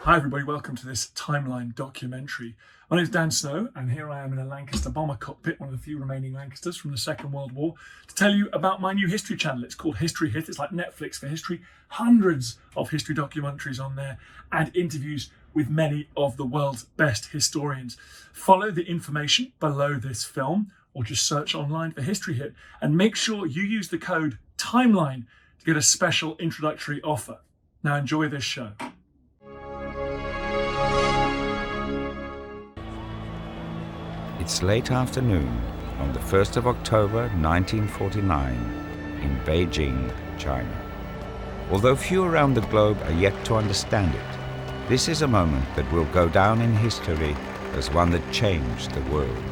Hi everybody, welcome to this timeline documentary. My name is Dan Snow and here I am in a Lancaster bomber cockpit, one of the few remaining Lancasters from the Second World War, to tell you about my new history channel. It's called History Hit. It's like Netflix for history. Hundreds of history documentaries on there and interviews with many of the world's best historians. Follow the information below this film or just search online for History Hit and make sure you use the code TIMELINE to get a special introductory offer. Now enjoy this show. It's late afternoon on the 1st of October 1949 in Beijing, China. Although few around the globe are yet to understand it, this is a moment that will go down in history as one that changed the world.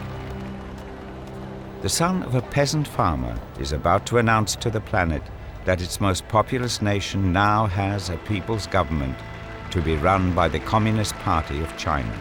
The son of a peasant farmer is about to announce to the planet that its most populous nation now has a people's government to be run by the Communist Party of China.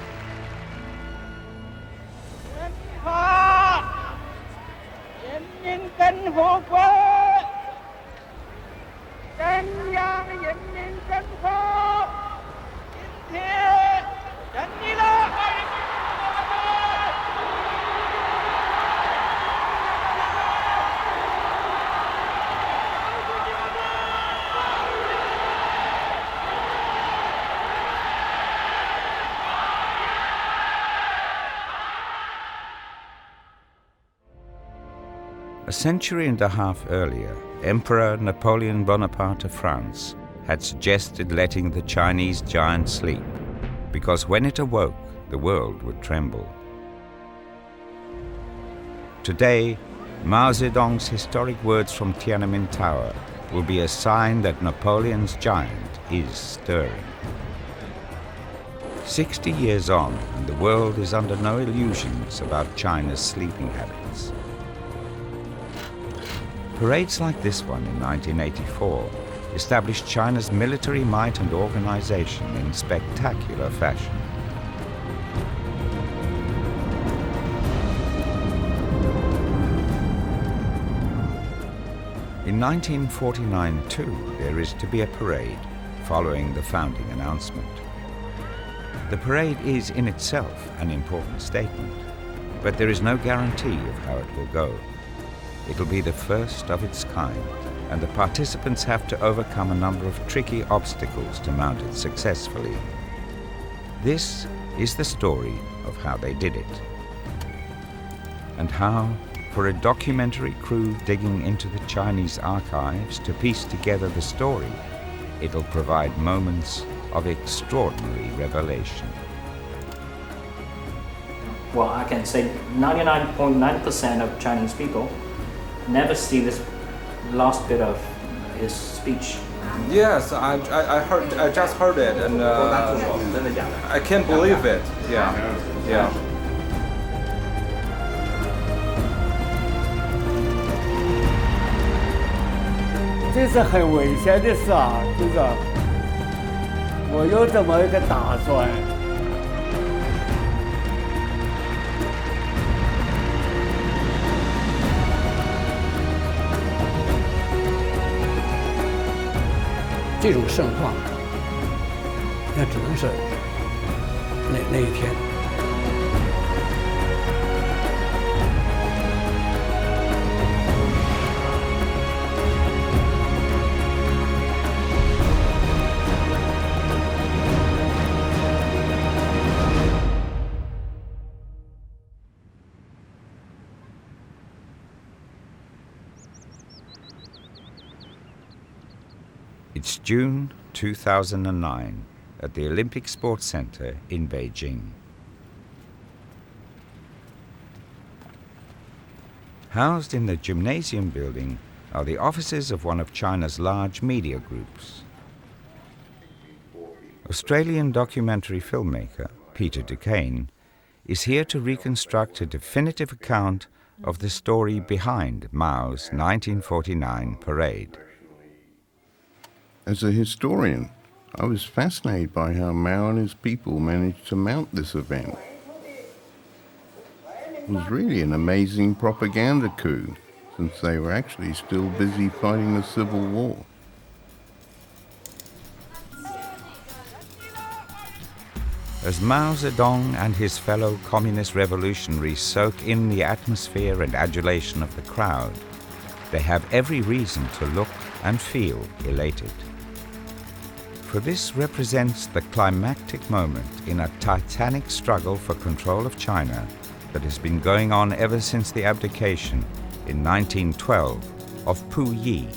A century and a half earlier, Emperor Napoleon Bonaparte of France had suggested letting the Chinese giant sleep, because when it awoke, the world would tremble. Today, Mao Zedong's historic words from Tian'amen Tower will be a sign that Napoleon's giant is stirring. 60 years on, and the world is under no illusions about China's sleeping habits. Parades like this one in 1984 established China's military might and organization in spectacular fashion. In 1949 too, there is to be a parade following the founding announcement. The parade is in itself an important statement, but there is no guarantee of how it will go. It'll be the first of its kind, and the participants have to overcome a number of tricky obstacles to mount it successfully. This is the story of how they did it, and how, for a documentary crew digging into the Chinese archives to piece together the story, it'll provide moments of extraordinary revelation. Well, I can say 99.9% of Chinese people never see this last bit of his speech. Yes, I just heard it, and I can't believe it. Yeah. 这是很危险的事啊，这个我有这么一个打算。 这种盛况，那只能是那一天。It's June 2009 at the Olympic Sports Center in Beijing. Housed in the gymnasium building are the offices of one of China's large media groups. Australian documentary filmmaker Peter Duquesne is here to reconstruct a definitive account of the story behind Mao's 1949 parade. As a historian, I was fascinated by how Mao and his people managed to mount this event. It was really an amazing propaganda coup, since they were actually still busy fighting the Civil War. As Mao Zedong and his fellow communist revolutionaries soak in the atmosphere and adulation of the crowd, they have every reason to look and feel elated. For this represents the climactic moment in a titanic struggle for control of China that has been going on ever since the abdication in 1912 of Pu Yi,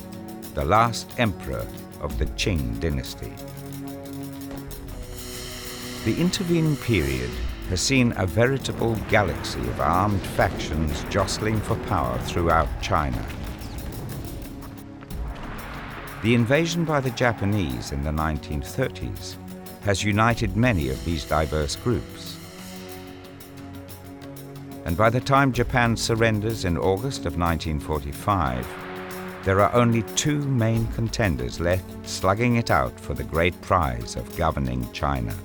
the last emperor of the Qing dynasty. The intervening period has seen a veritable galaxy of armed factions jostling for power throughout China. The invasion by the Japanese in the 1930s has united many of these diverse groups. And by the time Japan surrenders in August of 1945, there are only two main contenders left slugging it out for the great prize of governing China.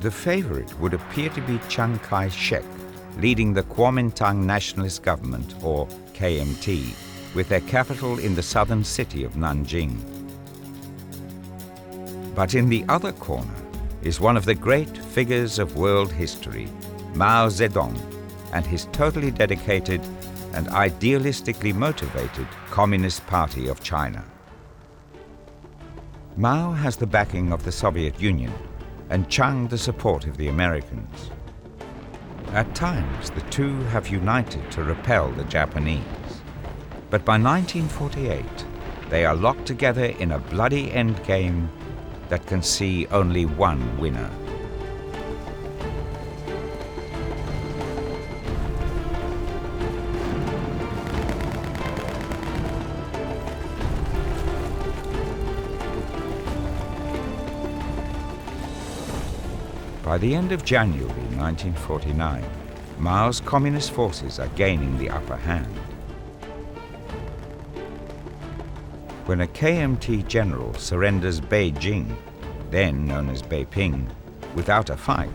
The favorite would appear to be Chiang Kai-shek, leading the Kuomintang Nationalist Government, or KMT, with their capital in the southern city of Nanjing. But in the other corner is one of the great figures of world history, Mao Zedong, and his totally dedicated and idealistically motivated Communist Party of China. Mao has the backing of the Soviet Union, and Chiang the support of the Americans. At times, the two have united to repel the Japanese. But by 1948, they are locked together in a bloody endgame that can see only one winner. By the end of January 1949, Mao's communist forces are gaining the upper hand. When a KMT general surrenders Beijing, then known as Beiping, without a fight,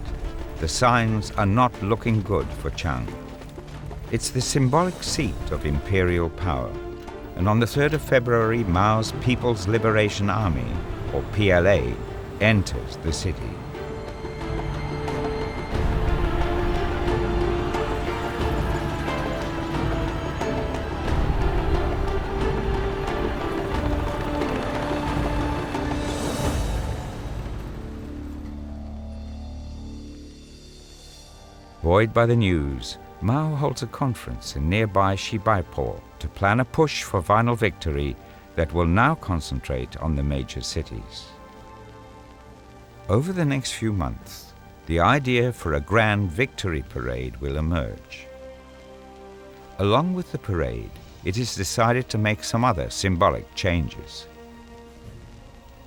the signs are not looking good for Chiang. It's the symbolic seat of imperial power, and on the 3rd of February, Mao's People's Liberation Army, or PLA, enters the city. Buoyed by the news, Mao holds a conference in nearby Shibaipo to plan a push for final victory that will now concentrate on the major cities. Over the next few months, the idea for a grand victory parade will emerge. Along with the parade, it is decided to make some other symbolic changes.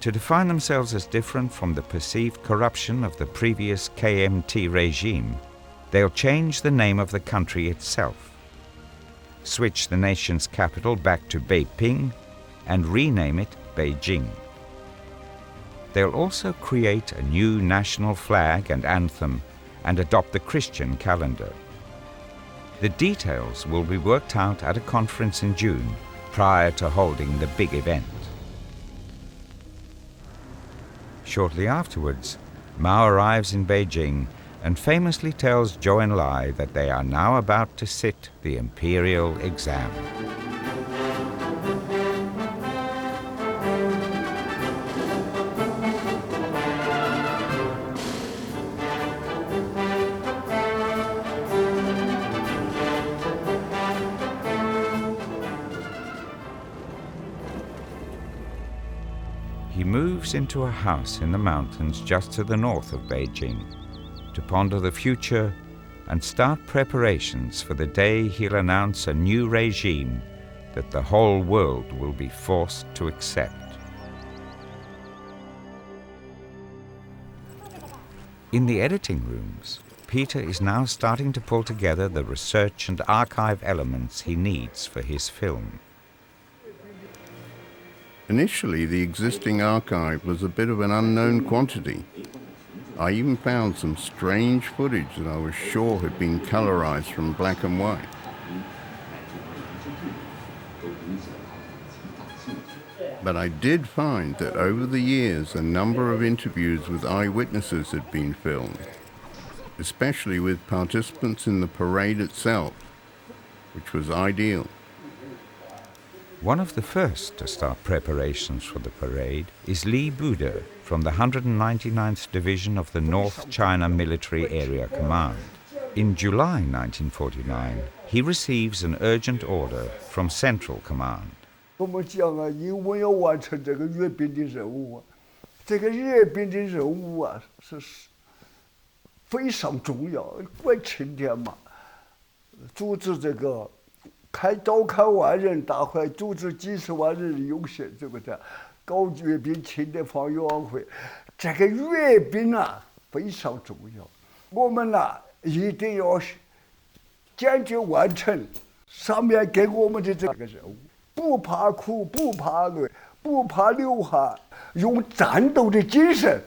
To define themselves as different from the perceived corruption of the previous KMT regime, they'll change the name of the country itself, switch the nation's capital back to Beiping, and rename it Beijing. They'll also create a new national flag and anthem and adopt the Christian calendar. The details will be worked out at a conference in June prior to holding the big event. Shortly afterwards, Mao arrives in Beijing and famously tells Zhou Enlai that they are now about to sit the imperial exam. He moves into a house in the mountains just to the north of Beijing to ponder the future and start preparations for the day he'll announce a new regime that the whole world will be forced to accept. In the editing rooms, Peter is now starting to pull together the research and archive elements he needs for his film. Initially, the existing archive was a bit of an unknown quantity. I even found some strange footage that I was sure had been colorized from black and white. But I did find that over the years a number of interviews with eyewitnesses had been filmed, especially with participants in the parade itself, which was ideal. One of the first to start preparations for the parade is Bude from the 199th Division of the North China Military Area Command. In July 1949, he receives an urgent order from Central Command. 我们讲啊，因为要完成这个阅兵的任务啊，这个阅兵的任务啊是非常重要。怪晴天嘛，组织这个召开万人大会，组织几十万人的游行，对不对？搞阅兵庆典放阅晚会，这个阅兵啊非常重要。我们呐一定要坚决完成上面给我们的这个任务。 不怕苦，不怕累，不怕流汗，用战斗的精神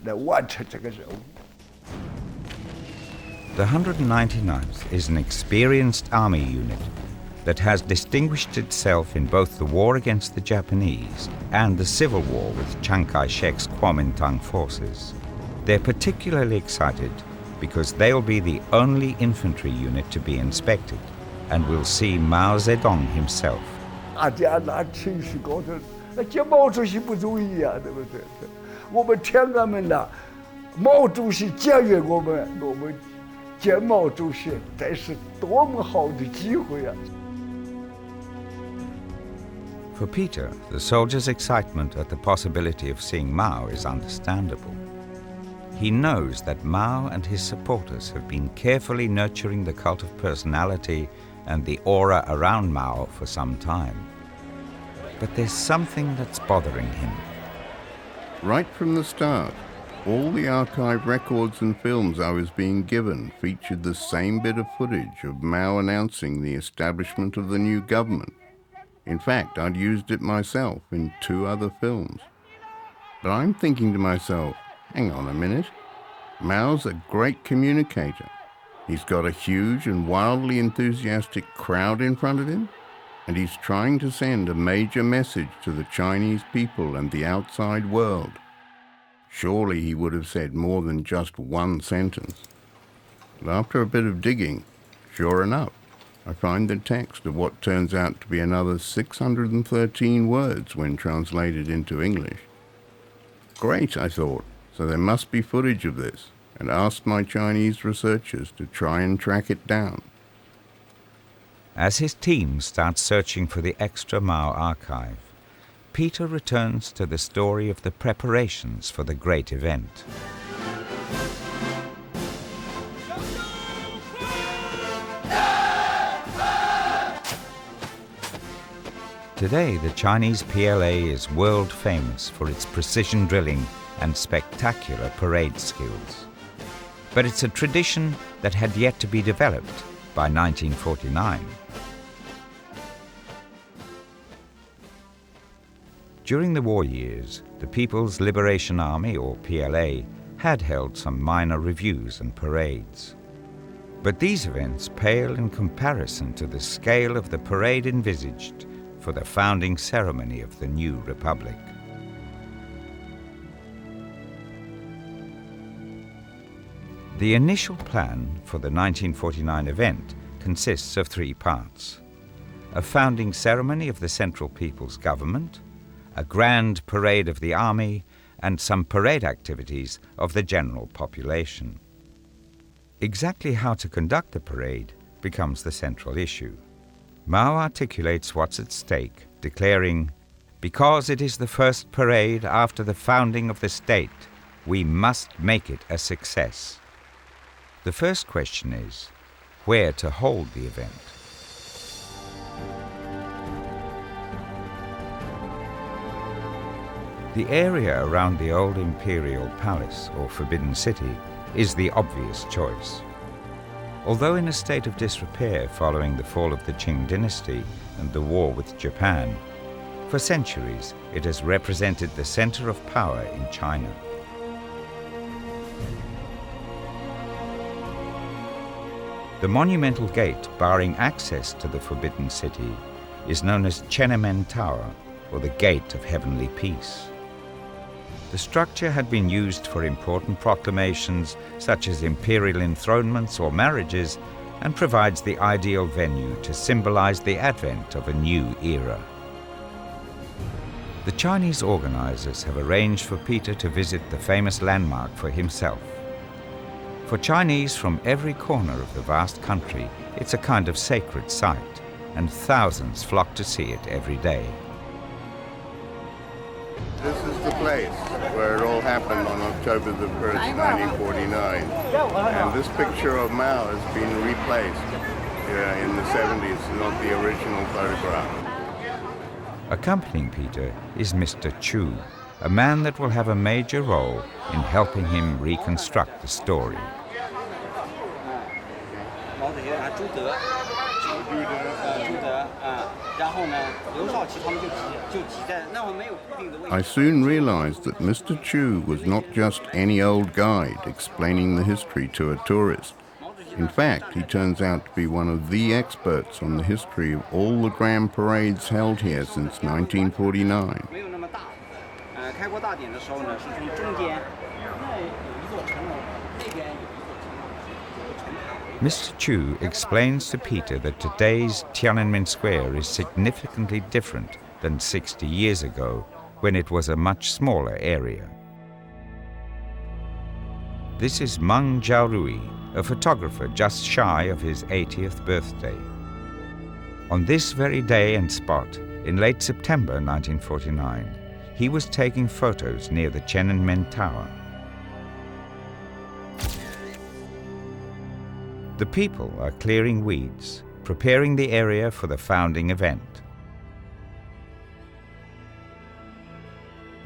来完成这个任务。 The 199th is an experienced army unit that has distinguished itself in both the war against the Japanese and the civil war with Chiang Kai-shek's Kuomintang forces. They're particularly excited because they'll be the only infantry unit to be inspected and will see Mao Zedong himself. 大家那情绪高头，那见毛主席不容易啊，对不对？我们天安门呐，毛主席检阅我们见毛主席，这是多么好的机会啊！ For Peter, the soldiers' excitement at the possibility of seeing Mao is understandable. He knows that Mao and his supporters have been carefully nurturing the cult of personality and the aura around Mao for some time. But there's something that's bothering him. Right from the start, all the archive records and films I was being given featured the same bit of footage of Mao announcing the establishment of the new government. In fact, I'd used it myself in 2 other films. But I'm thinking to myself, hang on a minute, Mao's a great communicator. He's got a huge and wildly enthusiastic crowd in front of him, and he's trying to send a major message to the Chinese people and the outside world. Surely he would have said more than just one sentence. But after a bit of digging, sure enough, I find the text of what turns out to be another 613 words when translated into English. Great, I thought, so there must be footage of this, and asked my Chinese researchers to try and track it down. As his team starts searching for the extra Mao archive, Peter returns to the story of the preparations for the great event. Today, the Chinese PLA is world famous for its precision drilling and spectacular parade skills. But it's a tradition that had yet to be developed by 1949. During the war years, the People's Liberation Army, or PLA, had held some minor reviews and parades. But these events pale in comparison to the scale of the parade envisaged for the founding ceremony of the new republic. The initial plan for the 1949 event consists of 3 parts: a founding ceremony of the Central People's Government, a grand parade of the army, and some parade activities of the general population. Exactly how to conduct the parade becomes the central issue. Mao articulates what's at stake, declaring, "Because it is the first parade after the founding of the state, we must make it a success." The first question is, where to hold the event? The area around the old imperial palace, or Forbidden City, is the obvious choice. Although in a state of disrepair following the fall of the Qing dynasty and the war with Japan, for centuries it has represented the center of power in China. The monumental gate barring access to the Forbidden City is known as Tian'amen Tower, or the Gate of Heavenly Peace. The structure had been used for important proclamations such as imperial enthronements or marriages, and provides the ideal venue to symbolize the advent of a new era. The Chinese organizers have arranged for Peter to visit the famous landmark for himself. For Chinese from every corner of the vast country, it's a kind of sacred site, and thousands flock to see it every day. This is the place where it all happened on October the 1st, 1949. And this picture of Mao has been replaced in the 70s, not the original photograph. Accompanying Peter is Mr. Chu, a man that will have a major role in helping him reconstruct the story. I soon realized that Mr. Chu was not just any old guide explaining the history to a tourist. In fact, he turns out to be one of the experts on the history of all the grand parades held here since 1949. Mr. Chu explains to Peter that today's Tian'amen Square is significantly different than 60 years ago, when it was a much smaller area. This is MENG Zhaorul, a photographer just shy of his 80th birthday. On this very day and spot, in late September 1949, he was taking photos near the Tian'amen Tower. The people are clearing weeds, preparing the area for the founding event.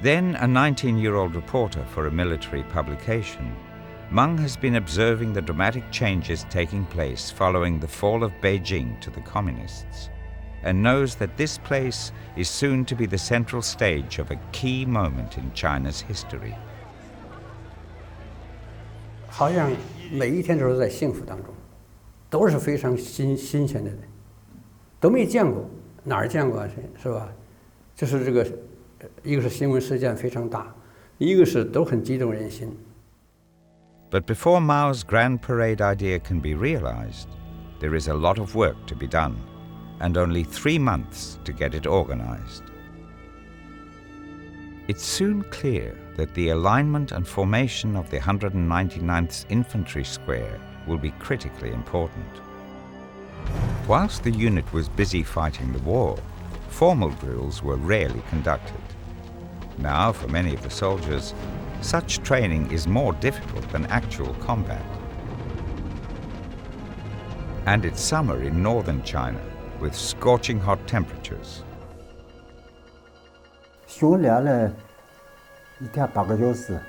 Then a 19-year-old reporter for a military publication, MENG has been observing the dramatic changes taking place following the fall of Beijing to the communists, and knows that this place is soon to be the central stage of a key moment in China's history. 好像每一天都是在幸福当中，都是非常新鲜的人，都没见过，哪儿见过啊？是吧？就是这个，一个是新闻事件非常大，一个是都很激动人心。 But before Mao's grand parade idea can be realized, there is a lot of work to be done, and only 3 months to get it organized. It's soon clear that the alignment and formation of the 199th Infantry Square will be critically important. Whilst the unit was busy fighting the war, formal drills were rarely conducted. Now, for many of the soldiers, such training is more difficult than actual combat. And it's summer in northern China, with scorching hot temperatures. 训练了一天8个小时，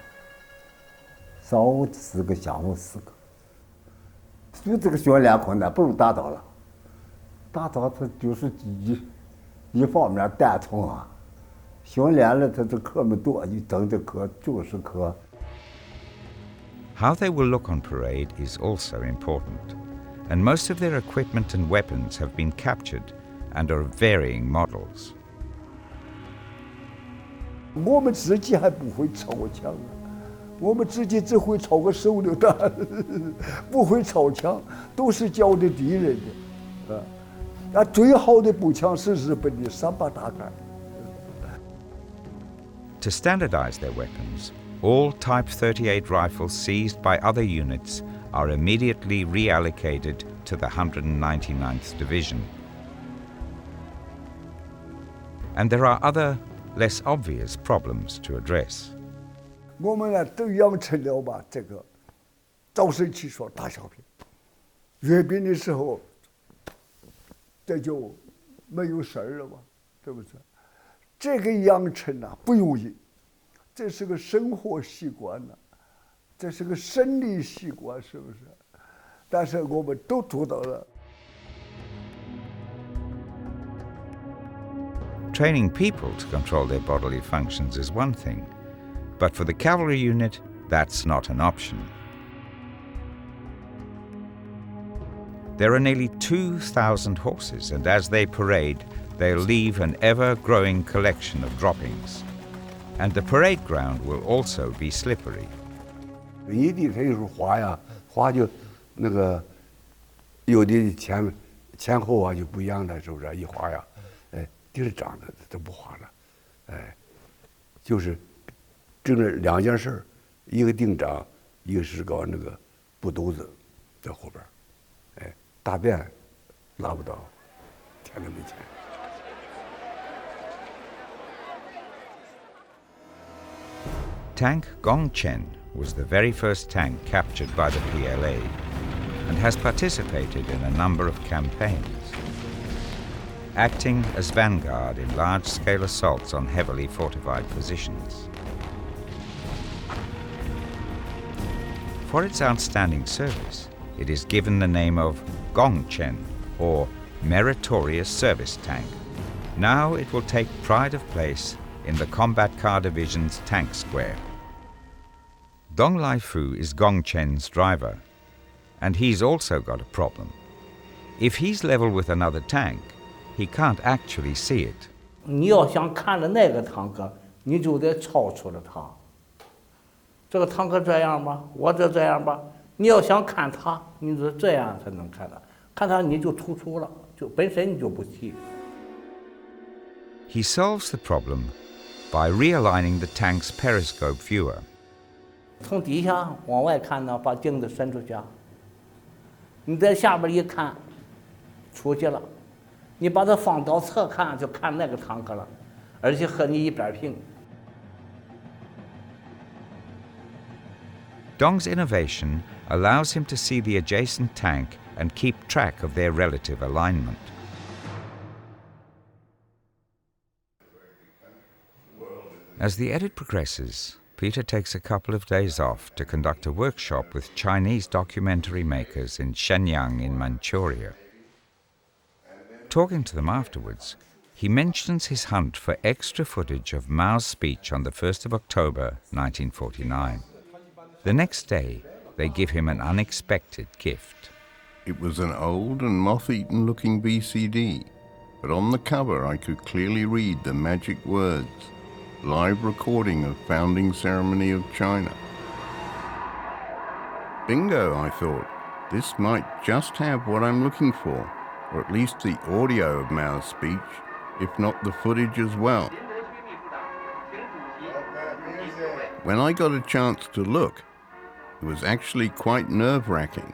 上午4个，下午4个。就这个训练困难，不如打仗了。打仗它就是一方面单从啊，训练了它这课没多，你等着课就是课。 How they will look on parade is also important, and most of their equipment and weapons have been captured and are of varying models. 我们自己还不会操枪啊，我们自己只会操个手榴弹，不会操枪，都是教的敌人的，啊，最好的步枪是日本的3把大杆。 To standardize their weapons, all Type 38 rifles seized by other units are immediately reallocated to the 199th Division. And there are other, less obvious problems to address. 我们呢都养成了吧，这个早晨起床打小便，阅兵的时候，这就没有事儿了吧，对不对？这个养成啊不容易，这是个生活习惯呐，这是个生理习惯，是不是？但是我们都做到了。 Training people to control their bodily functions is one thing, but for the cavalry unit, that's not an option. There are nearly 2,000 horses, and as they parade, they'll leave an ever-growing collection of droppings. And the parade ground will also be slippery. 一地它有时候滑呀，滑就那个有的前后啊就不一样的，是不是？一滑呀，哎，地是长的都不滑了，哎，就是整了两件事儿，一个定长，一个是搞那个布兜子在后边儿，哎，大便拉不到，钱都没钱。 Tank Gongchen was the very first tank captured by the PLA and has participated in a number of campaigns, acting as vanguard in large-scale assaults on heavily fortified positions. For its outstanding service, it is given the name of Gongchen, or Meritorious Service Tank. Now it will take pride of place in the Combat Car Division's Tank Square. Dong Lalfu is Gongchen's driver, and he's also got a problem. If he's level with another tank, he can't actually see it. 你要想看着那个坦克，你就得超出了它。这个坦克这样吧，我这样吧，你要想看它，你就这样才能看它，看它你就突出了，就本身你就不齐。 He solves the problem by realigning the tank's periscope viewer. 从底下往外看呢，把镜子伸出去，你在下边一看，出去了，你把它放到侧看，就看那个坦克了，而且和你一边平。 Dong's innovation allows him to see the adjacent tank and keep track of their relative alignment. As the edit progresses, Peter takes a couple of days off to conduct a workshop with Chinese documentary makers in Shenyang in Manchuria. Talking to them afterwards, he mentions his hunt for extra footage of Mao's speech on the 1st of October 1949. The next day, they give him an unexpected gift. It was an old and moth-eaten looking VCD, but on the cover I could clearly read the magic words, live recording of founding ceremony of China. Bingo, I thought. This might just have what I'm looking for, or at least the audio of Mao's speech, if not the footage as well. When I got a chance to look, it was actually quite nerve-wracking,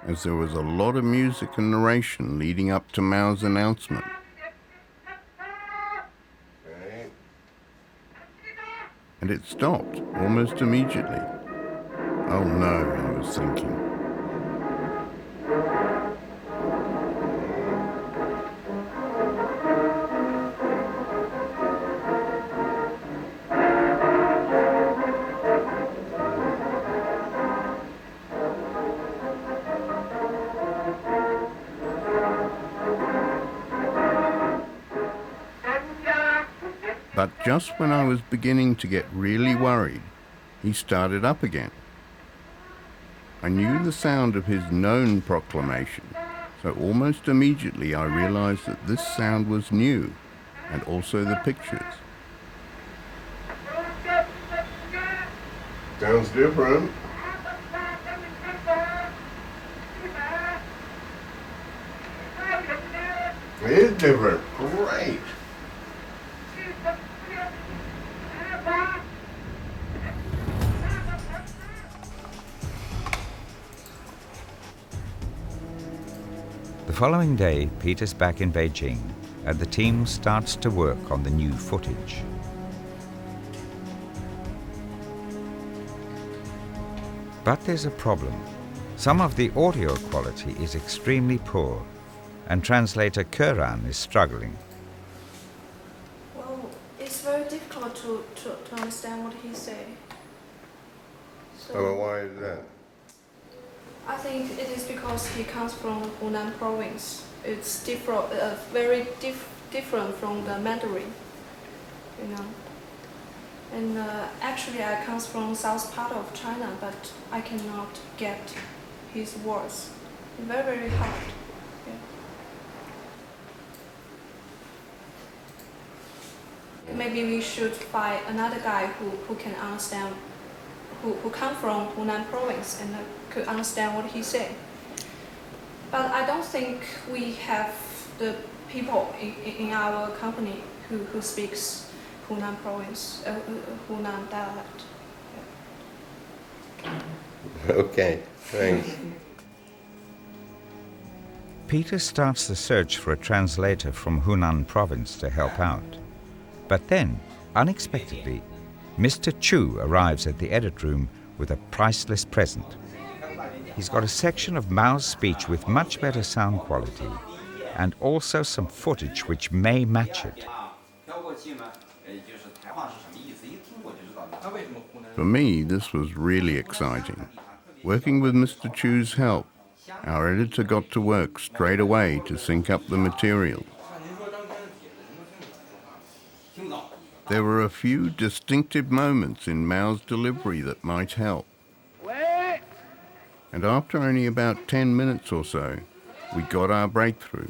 as there was a lot of music and narration leading up to Mao's announcement. And it stopped almost immediately. Oh no, I was thinking. But just when I was beginning to get really worried, he started up again. I knew the sound of his known proclamation, so almost immediately I realized that this sound was new, and also the pictures. Sounds different. It is different. Great. The following day, Peter's back in Beijing, and the team starts to work on the new footage. But there's a problem. Some of the audio quality is extremely poor, and translator Keran is struggling. Well, it's very difficult to understand what he says. So Why is that? I think it is because he comes from Hunan province. It's different, very different from the Mandarin, you know. And actually, I come from south part of China, but I cannot get his words. Very, very hard. Yeah. maybe we should find another guy who can understand, who come from Hunan province and could understand what he said. But I don't think we have the people in our company who speaks Hunan province, Hunan dialect. Okay, thanks. Peter starts the search for a translator from Hunan province to help out. But then, unexpectedly, Mr. Chu arrives at the edit room with a priceless present. He's got a section of Mao's speech with much better sound quality, and also some footage which may match it. For me, this was really exciting. Working with Mr. Chu's help, our editor got to work straight away to sync up the material. There were a few distinctive moments in Mao's delivery that might help. And after only about 10 minutes or so, we got our breakthrough.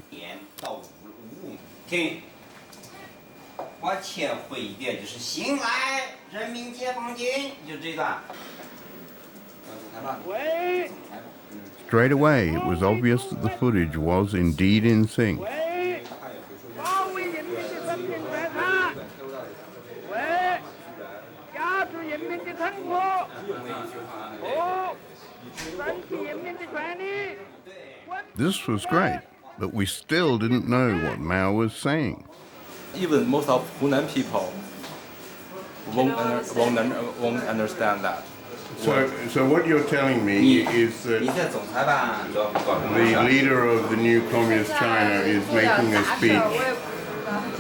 Straight away, it was obvious that the footage was indeed in sync. This was great, but we still didn't know what Mao was saying. Even most of Hunan people won't understand that. So what you're telling me is that the leader of the new Communist China is making a speech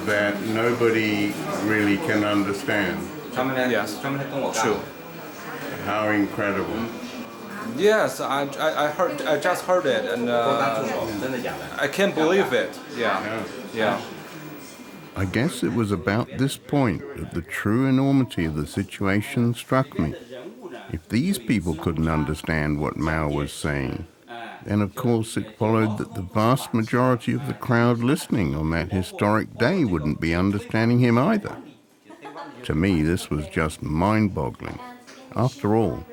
that nobody really can understand. Yes, true. How incredible. Yes, I just heard it, and I can't believe it. Yeah. I guess it was about this point that the true enormity of the situation struck me. If these people couldn't understand what Mao was saying, then of course it followed that the vast majority of the crowd listening on that historic day wouldn't be understanding him either. To me, this was just mind-boggling. After all,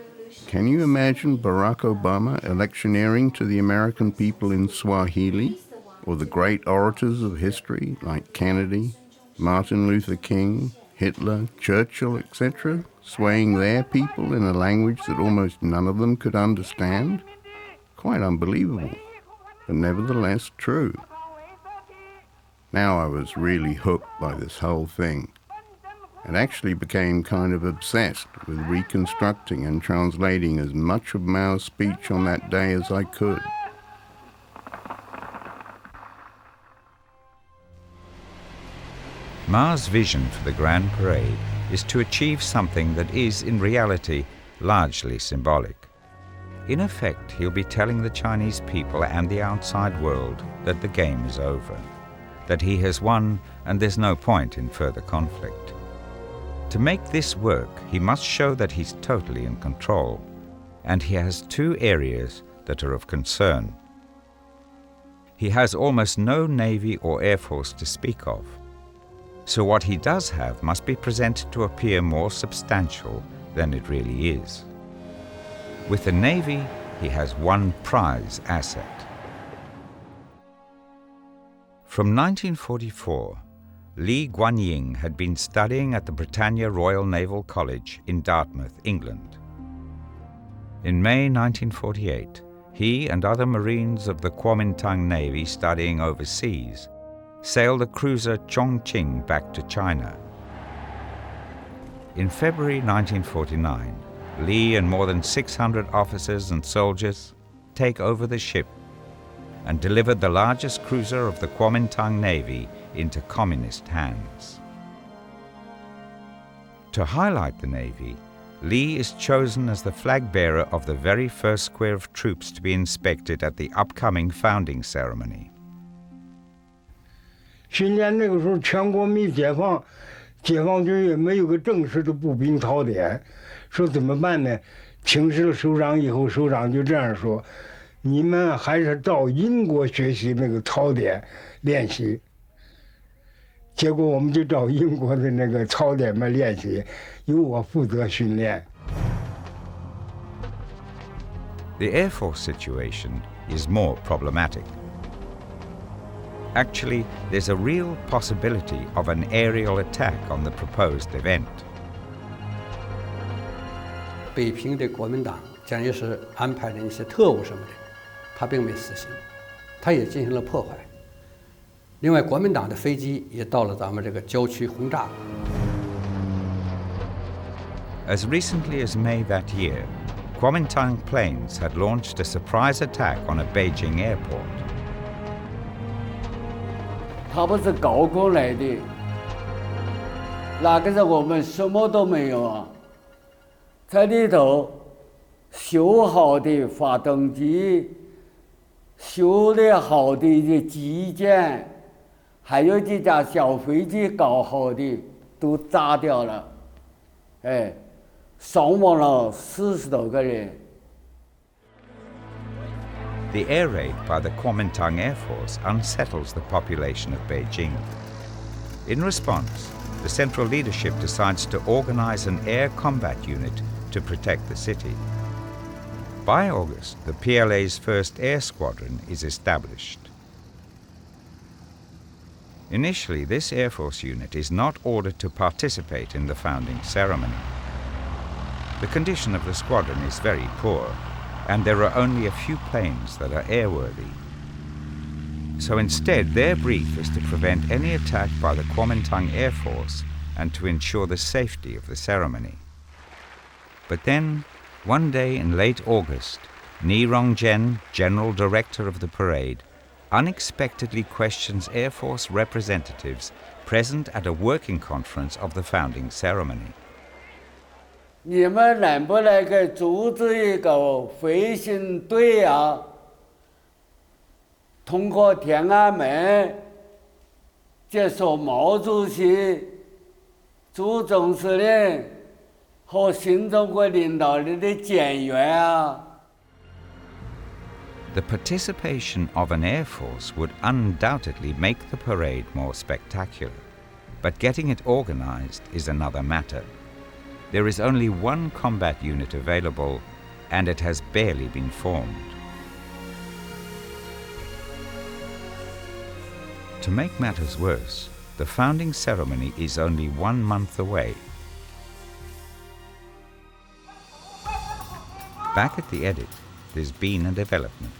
can you imagine Barack Obama electioneering to the American people in Swahili, or the great orators of history like Kennedy, Martin Luther King, Hitler, Churchill, etc., swaying their people in a language that almost none of them could understand? Quite unbelievable, but nevertheless true. Now I was really hooked by this whole thing, and actually became kind of obsessed with reconstructing and translating as much of Mao's speech on that day as I could. Mao's vision for the Grand Parade is to achieve something that is, in reality, largely symbolic. In effect, he'll be telling the Chinese people and the outside world that the game is over, that he has won and there's no point in further conflict. To make this work, he must show that he's totally in control, and he has two areas that are of concern. He has almost no navy or air force to speak of, so what he does have must be presented to appear more substantial than it really is. With the Navy, he has one prize asset. From 1944, Li Guanying had been studying at the Britannia Royal Naval College in Dartmouth, England. In May 1948, he and other Marines of the Kuomintang Navy studying overseas sailed the cruiser Chongqing back to China. In February 1949, Li and more than 600 officers and soldiers take over the ship and delivered the largest cruiser of the Kuomintang Navy into communist hands. To highlight the Navy, Li is chosen as the flag bearer of the very first square of troops to be inspected at the upcoming founding ceremony. 新年那个时候，全国没解放，解放军也没有个正式的步兵操点，说怎么办呢？请示了首长以后，首长就这样说：“你们还是照英国学习那个操点练习。”结果我们就找英国的那个操点嘛练习，由我负责训练。The Air Force situation is more problematic. Actually, there's a real possibility of an aerial attack on the proposed event. 北平的国民党蒋介石安排的一些特务什么的，他并没死心，他也进行了破坏。另外，国民党的飞机也到了咱们这个郊区轰炸。As recently as May that year, Kuomintang planes had launched a surprise attack on a Beijing airport. 他不是高空来的，那个时候我们什么都没有啊，在里头修好的发动机，修的好的一些机件，还有几架小飞机搞好的都炸掉了，哎，伤亡了40多个人。 The air raid by the Kuomintang Air Force unsettles the population of Beijing. In response, the central leadership decides to organize an air combat unit to protect the city. By August, the PLA's 1st Air Squadron is established. Initially, this Air Force unit is not ordered to participate in the founding ceremony. The condition of the squadron is very poor, and there are only a few planes that are airworthy. So instead, their brief is to prevent any attack by the Kuomintang Air Force and to ensure the safety of the ceremony. But then, one day in late August, Ni Rongzhen, General Director of the parade, unexpectedly questions Air Force representatives present at a working conference of the founding ceremony. 你们能不能给组织一个飞行队啊？通过天安门接受毛主席、朱总司令和新中国领导人的检阅啊。 The participation of an air force would undoubtedly make the parade more spectacular, but getting it organized is another matter. There is only one combat unit available, and it has barely been formed. To make matters worse, the founding ceremony is only 1 month away. Back at the edit, there's been a development.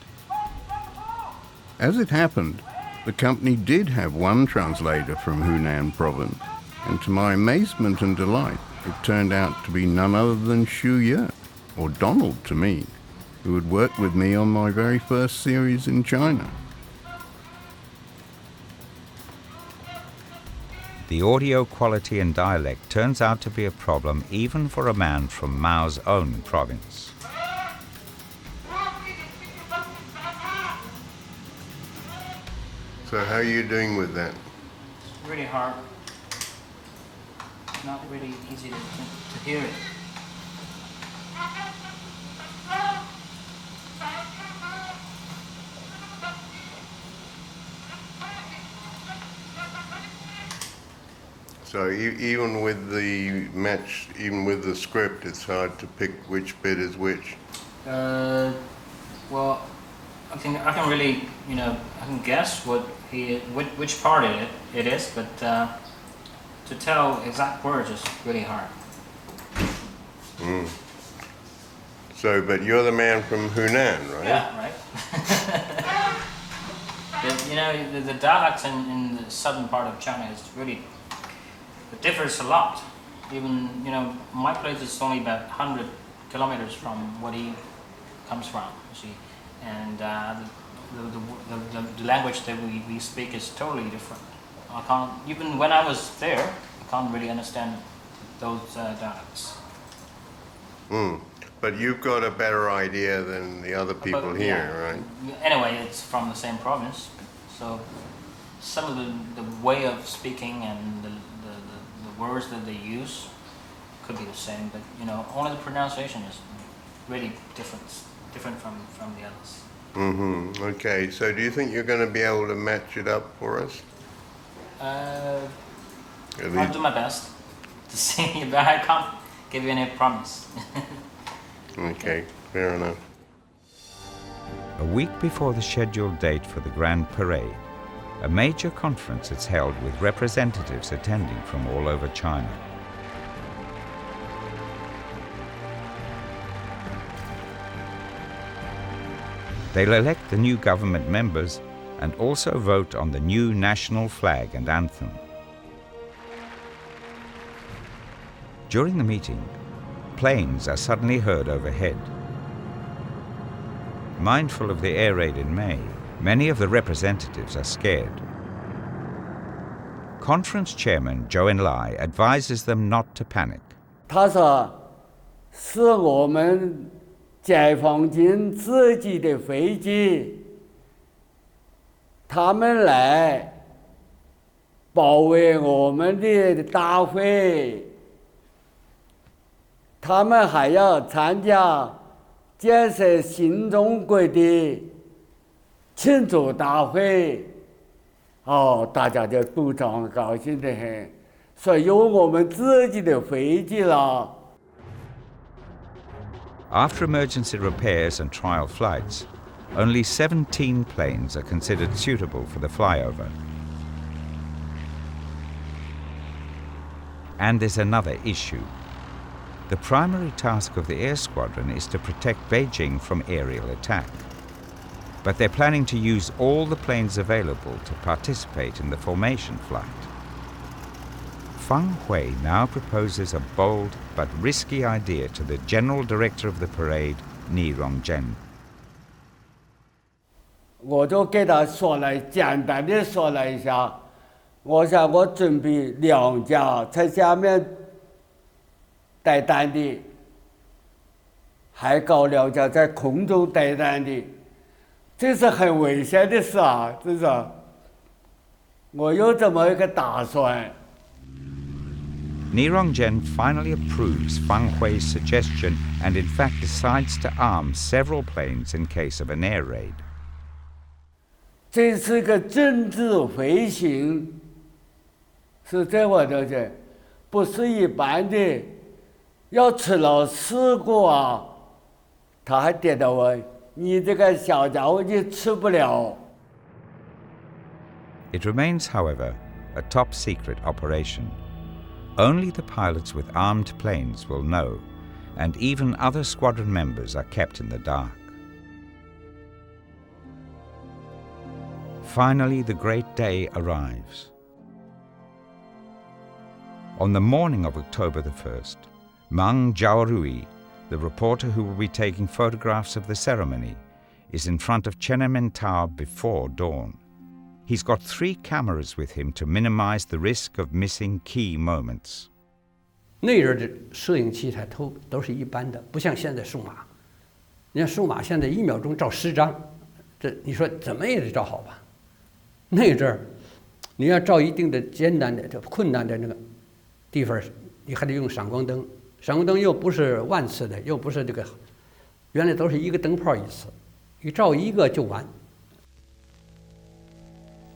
As it happened, the company did have one translator from Hunan province, and to my amazement and delight, it turned out to be none other than Xu Ye, or Donald to me, who had worked with me on my very first series in China. The audio quality and dialect turns out to be a problem even for a man from Mao's own province. So how are you doing with that? It's really hard. It's not really easy to hear it. So even with the match, even with the script, it's hard to pick which bit is which. Well, I think I can really, I can guess which part it is, but to tell exact words is really hard. Mm. So, but you're the man from Hunan, right? Yeah, right. But, the dialect in the southern part of China is really, it differs a lot. Even, my place is only about 100 kilometers from what he comes from, you see. And the language that we speak is totally different. I can't, even when I was there, I can't really understand those dialects. Mm. But you've got a better idea than the other people here, right? Anyway, it's from the same province, so some of the way of speaking and the words that they use could be the same, but only the pronunciation is really different from the others. Mm-hmm. Okay, so do you think you're going to be able to match it up for us? I'll do my best to sing it, but I can't give you any promise. Okay, fair enough. A week before the scheduled date for the Grand Parade, a major conference is held with representatives attending from all over China. They'll elect the new government members and also vote on the new national flag and anthem. During the meeting, planes are suddenly heard overhead. Mindful of the air raid in May, many of the representatives are scared. Conference chairman Zhou Enlai advises them not to panic. 他说，是我们解放军自己的飞机，他们来保卫我们的大会，他们还要参加建设新中国的庆祝大会。哦，大家就鼓掌，高兴得很，说有我们自己的飞机了。 After emergency repairs and trial flights, only 17 planes are considered suitable for the flyover. And there's another issue. The primary task of the air squadron is to protect Beijing from aerial attack. But they're planning to use all the planes available to participate in the formation flight. Fang Hui now proposes a bold but risky idea to the general director of the parade, Ni Rongzhen. 我就给他说了，简单的说了一下，我想我准备2架在下面带弹的，还搞2架在空中带弹的，这是很危险的事啊！这是，我有这么一个打算。 Ni Rongzhen finally approves Fang Hui's suggestion and in fact decides to arm several planes in case of an air raid. 这是个政治飞行，是这我了解，不是一般的，要吃了事故啊！他还点到我，你这个小家伙你吃不了。 It remains, however, a top secret operation. Only the pilots with armed planes will know, and even other squadron members are kept in the dark. Finally, the great day arrives. On the morning of October the 1st, MENG Zhaorul, the reporter who will be taking photographs of the ceremony, is in front of Tian'amen Tower before dawn. He's got 3 cameras with him to minimize the risk of missing key moments. 那阵的摄影器材都是一般的，不像现在数码。你看数码现在1秒钟照10张，这你说怎么也得照好吧？那阵儿，你要照一定的艰难的、困难的那个地方，你还得用闪光灯。闪光灯又不是万次的，又不是这个，原来都是1个灯泡一次，一照1个就完。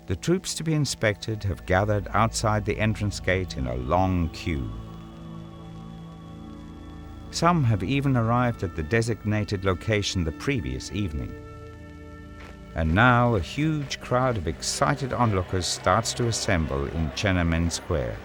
The troops to be inspected have gathered outside the entrance gate in a long queue. Some have even arrived at the designated location the previous evening. And now a huge crowd of excited onlookers starts to assemble in Tian'amen Square.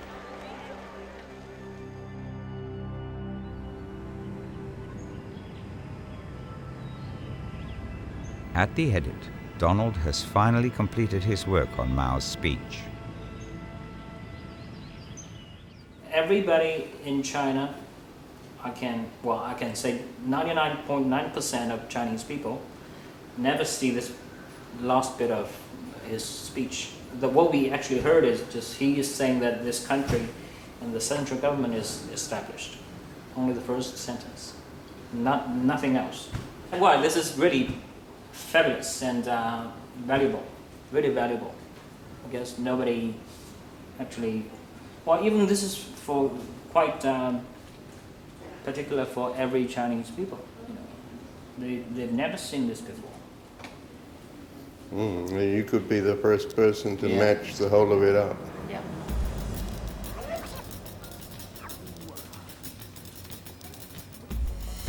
At the edit, Donald has finally completed his work on Mao's speech. Everybody in China, I can say 99.9% of Chinese people never see this last bit of his speech. What we actually heard is just he is saying that this country and the central government is established. Only the first sentence, nothing else. Well, this is really fabulous and valuable, really valuable. I guess nobody actually, well, even this is for quite particular for every Chinese people. You know, they've never seen this before. You could be the first person to match the whole of it up. Yeah.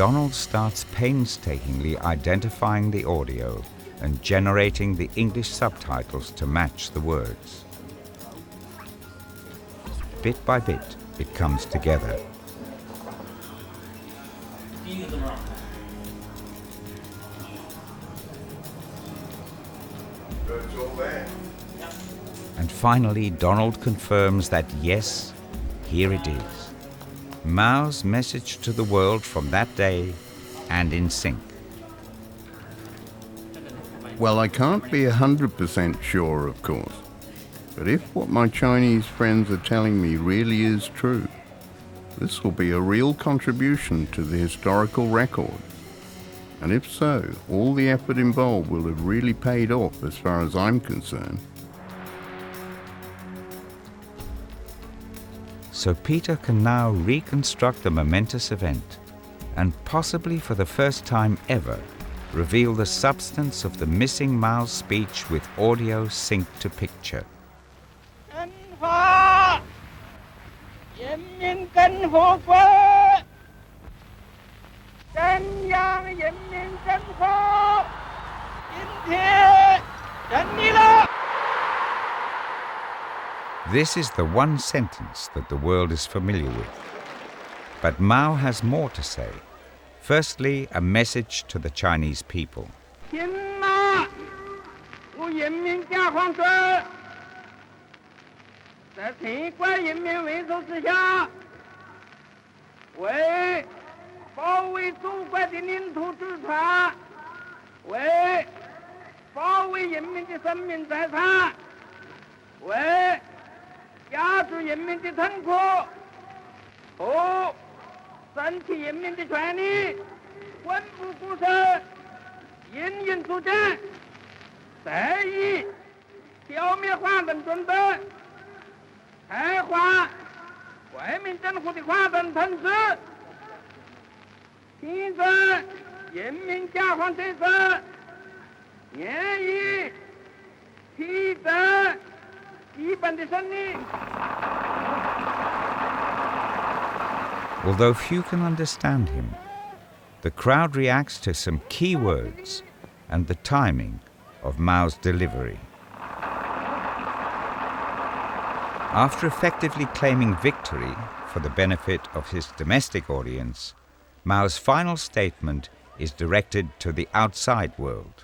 Donald starts painstakingly identifying the audio and generating the English subtitles to match the words. Bit by bit, it comes together. And finally, Donald confirms that yes, here it is. Mao's message to the world from that day, and in sync. Well, I can't be 100% sure, of course. But if what my Chinese friends are telling me really is true, this will be a real contribution to the historical record. And if so, all the effort involved will have really paid off as far as I'm concerned. So Peter can now reconstruct the momentous event, and possibly for the first time ever, reveal the substance of the missing Mao's speech with audio synced to picture. This is the one sentence that the world is familiar with. But Mao has more to say. Firstly, a message to the Chinese people. Although few can understand him, the crowd reacts to some key words and the timing of Mao's delivery. After effectively claiming victory for the benefit of his domestic audience, Mao's final statement is directed to the outside world.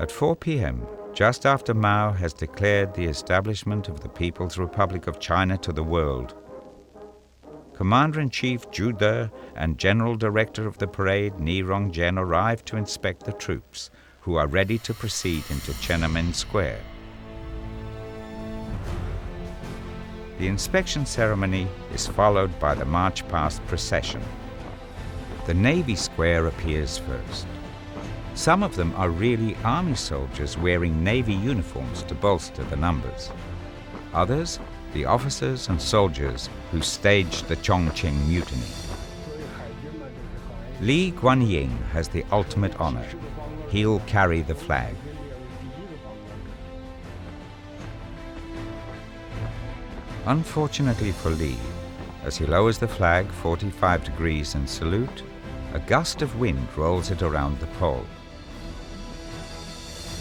At 4 p.m., just after Mao has declared the establishment of the People's Republic of China to the world, Commander-in-Chief Bude and General Director of the parade Ni Rongjian arrive to inspect the troops, who are ready to proceed into Tian'amen Square. The inspection ceremony is followed by the march past procession. The Navy Square appears first. Some of them are really army soldiers wearing navy uniforms to bolster the numbers. Others, the officers and soldiers who staged the Chongqing mutiny. Li Guanying has the ultimate honor. He'll carry the flag. Unfortunately for Li, as he lowers the flag 45 degrees in salute, a gust of wind rolls it around the pole.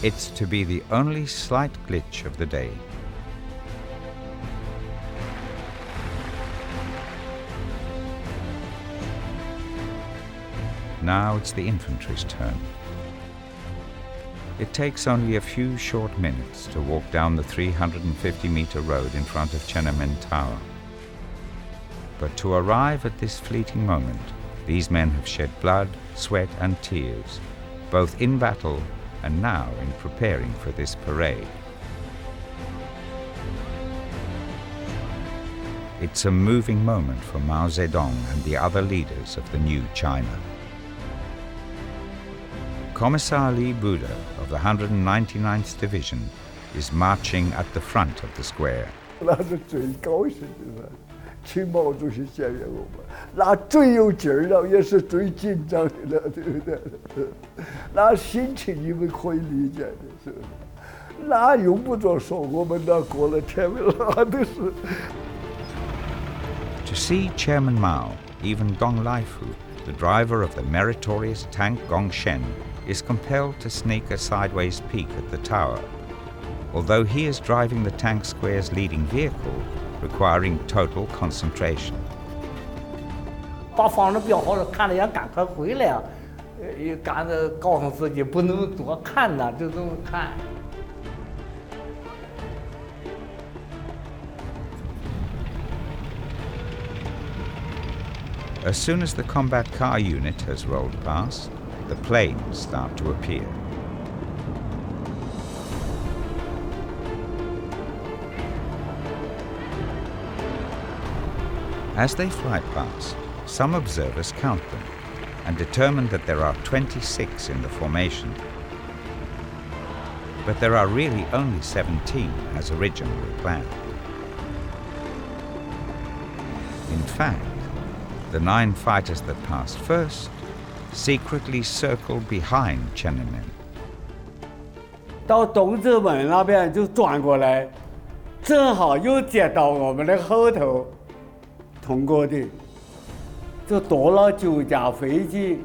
It's to be the only slight glitch of the day. Now it's the infantry's turn. It takes only a few short minutes to walk down the 350-meter road in front of Tian'amen Tower. But to arrive at this fleeting moment, these men have shed blood, sweat and tears, both in battle and now in preparing for this parade. It's a moving moment for Mao Zedong and the other leaders of the new China. Commissar Bude of the 199th Division is marching at the front of the square. 那是最高兴的，请毛主席检阅我们，那最有劲儿了，也是最紧张的了，对不对？那心情你们可以理解的，是不是？那用不着说，我们那过了天门，那都是。To see Chairman Mao, even Gong Lalfu, the driver of the meritorious tank Gongshen, is compelled to sneak a sideways peek at the tower, although he is driving the tank square's leading vehicle, requiring total concentration. 把房子标好了，看了也赶快回来啊！也赶着告诉自己不能多看呐，就这么看。As soon as the combat car unit has rolled past, the planes start to appear. As they fly past, some observers count them and determine that there are 26 in the formation. But there are really only 17 as originally planned. In fact, the 9 fighters that passed first secretly circled behind Tian'amen. 到东直门那边就转过来，正好又接到我们的后头通过的，就多了9架飞机。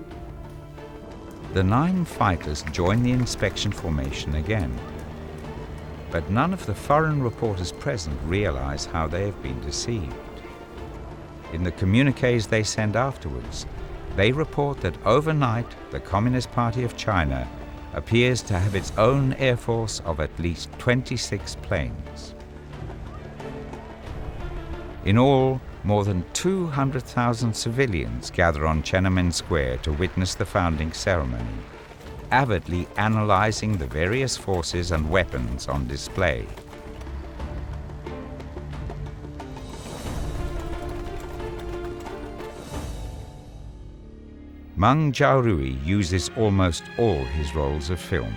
The 9 fighters join the inspection formation again. But none of the foreign reporters present realize how they have been deceived. In the communiques they send afterwards, they report that overnight the Communist Party of China appears to have its own air force of at least 26 planes. In all, more than 200,000 civilians gather on Tian'amen Square to witness the founding ceremony, avidly analyzing the various forces and weapons on display. MENG Zhaorul uses almost all his rolls of film.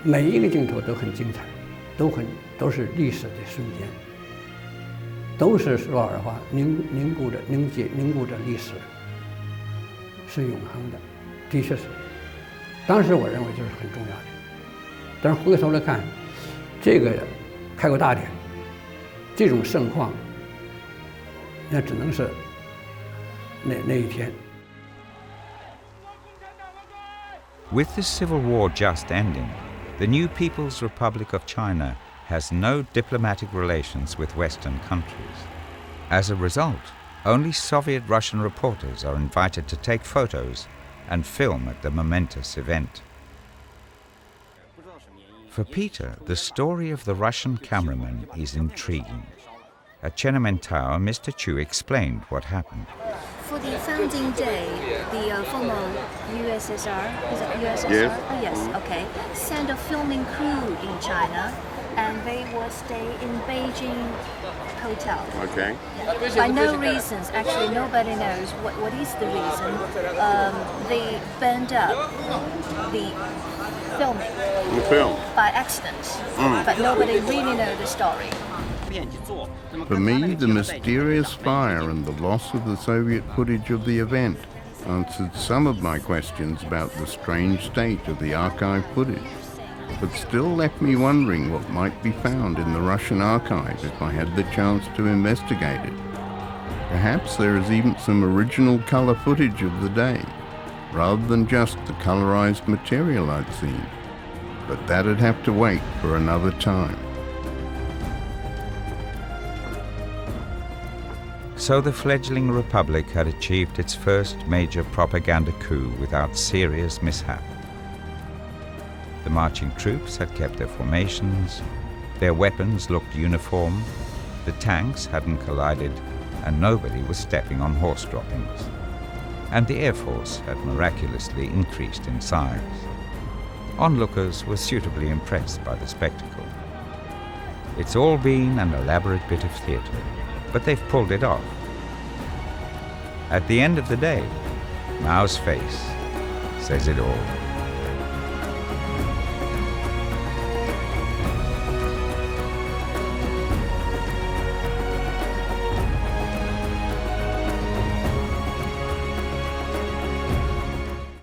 每一个镜头都很精彩，都是历史的瞬间，都是说实话凝固着历史，是永恒的，的确是。当时我认为就是很重要的，但是回头来看，这个开国大典，这种盛况，那只能是那一天。 With the civil war just ending, the new People's Republic of China has no diplomatic relations with Western countries. As a result, only Soviet-Russian reporters are invited to take photos and film at the momentous event. For Peter, the story of the Russian cameraman is intriguing. At Tian'amen Tower, Mr. Chu explained what happened. For the founding day, the former USSR, is it USSR? Yes. Oh, yes, okay. Sent a filming crew in China, and they will stay in Beijing hotel. Okay. By no reasons, actually nobody knows what is the reason. They burned up the filming The film. by accident, but nobody really knows the story. For me, the mysterious fire and the loss of the Soviet footage of the event answered some of my questions about the strange state of the archive footage, but still left me wondering what might be found in the Russian archive if I had the chance to investigate it. Perhaps there is even some original colour footage of the day, rather than just the colorized material I'd seen. But that'd have to wait for another time. So the fledgling republic had achieved its first major propaganda coup without serious mishap. The marching troops had kept their formations, their weapons looked uniform, the tanks hadn't collided, and nobody was stepping on horse droppings. And the Air Force had miraculously increased in size. Onlookers were suitably impressed by the spectacle. It's all been an elaborate bit of theatre, but they've pulled it off. At the end of the day, Mao's face says it all.